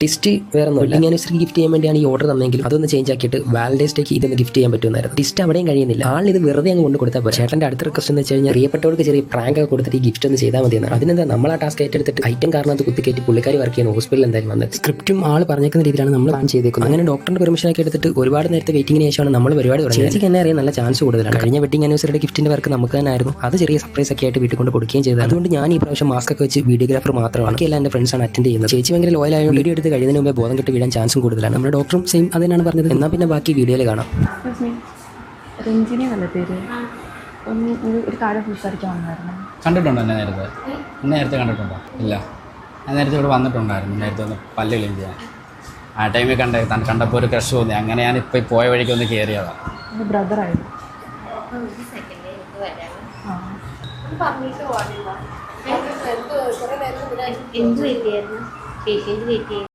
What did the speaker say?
Twist വേറെ ഒന്നുമില്ല. Anniversary gift ചെയ്യാൻ വേണ്ടിയാണ് ഈ ഓർഡർ തന്നെങ്കിൽ അതൊന്ന് ചേഞ്ച് ആക്കിയിട്ട് വാലന്റൈൻസ് ഡേക്ക് ഇതൊന്ന് ഗിഫ്റ്റ് ചെയ്യാൻ പറ്റുമായിരുന്നു. ടിസ്റ്റ് അവിടെയും കഴിയുന്നില്ല. ആൾ ഇത് വെറുതെ അങ്ങ് കൊണ്ട് കൊടുത്താൽ പോലെ. ചേട്ടൻ്റെ അടുത്ത റിക്വസ്റ്റ് എന്ന് വെച്ച് കഴിഞ്ഞാൽ പ്രിയപ്പെട്ടവർക്ക് ചെറിയ പ്രാങ്ക് ഒക്കെ കൊടുത്തിട്ട് ഈ ഗിഫ്റ്റ് ഒന്ന് ചെയ്താൽ മതിയെന്ന്. അതിനെന്താ നമ്മൾ ആ ടാസ്ക് ഏറ്റെടുത്തിട്ട് ഐറ്റം കാരണത്ത് കുത്തിക്കയറ്റി പുള്ളിക്കാരി വർക്ക് ചെയ്യുന്ന ഹോസ്പിറ്റലിൽ എന്തായാലും വന്നത്. സ്ക്രിപ്റ്റും ആൾ പറഞ്ഞേക്കുന്ന രീതിയിലാണ് നമ്മൾ പ്ലാൻ ചെയ്തേക്കുന്നത്. അങ്ങനെ ഡോക്ടറിന്റെ പെർമിഷൻ ഒക്കെ എടുത്തിട്ട് ഒരുപാട് നേരത്തെ വെയിറ്റിംഗിന് ശേഷമാണ് നമ്മൾ പരിപാടി തുടങ്ങിയത്. ചേച്ചിക്ക് എന്നെ അറിയാൻ നല്ല ചാൻസ് കൂടുതലാണ്. കഴിഞ്ഞ വെഡിങ് ആനിവേഴ്സറിയുടെ ഗിഫ്റ്റിന്റെ വർക്ക് നമുക്ക് തന്നെ ആയിരുന്നു. അത് ചെറിയ സർപ്രൈസ് ഒക്കെ ആയിട്ട് വീട്ടിൽ കൊണ്ട് കൊടുക്കുകയും ചെയ്തത്. അതുകൊണ്ട് ഞാൻ ഈ പ്രാവശ്യം മാസ്ക് ഒക്കെ വെച്ച് വീഡിയോഗ്രാഫർ മാത്രമാണ്. ബാക്കിയെല്ലാം എൻ്റെ ഫ്രണ്ട്സാണ് അറ്റൻഡ് ചെയ്യുന്നത്. ചേച്ചി ഭയങ്കര ലോയലായ വീഡിയോ എടുത്ത് കഴിയുന്നതിന് മുമ്പേ ബോധം കെട്ട് വീഴാൻ ചാൻസും കൂടുതലാണ്. നമ്മുടെ ഡോക്ടറും സെയിം അതിനാണ് പറഞ്ഞത്. എന്നാൽ പിന്നെ ബാക്കി വീഡിയോയിൽ കാണാം. രഞ്ജിനി നല്ല പേര് ഒരു കാര്യം സംസാരിക്കാൻ വന്നായിരുന്നു. കണ്ടിട്ടുണ്ടോ എന്നെ നേരത്തെ? നേരത്തെ കണ്ടിട്ടുണ്ടോ? ഇല്ല, ഞാൻ നേരത്തെ ഇവിടെ വന്നിട്ടുണ്ടായിരുന്നു. നേരത്തെ ഒന്ന് പല്ല് ക്ലീൻ ചെയ്യാൻ. ആ ടൈമിൽ കണ്ടപ്പോൾ ഒരു ക്രഷ് തോന്നി. അങ്ങനെ ഞാൻ ഇപ്പോൾ പോയ വഴിക്ക് ഒന്ന് കയറിയതാണ്. എൻ്റെ ബ്രദറായിരുന്നു. എന്ത് പറ്റിയായിരുന്നു? Patient wait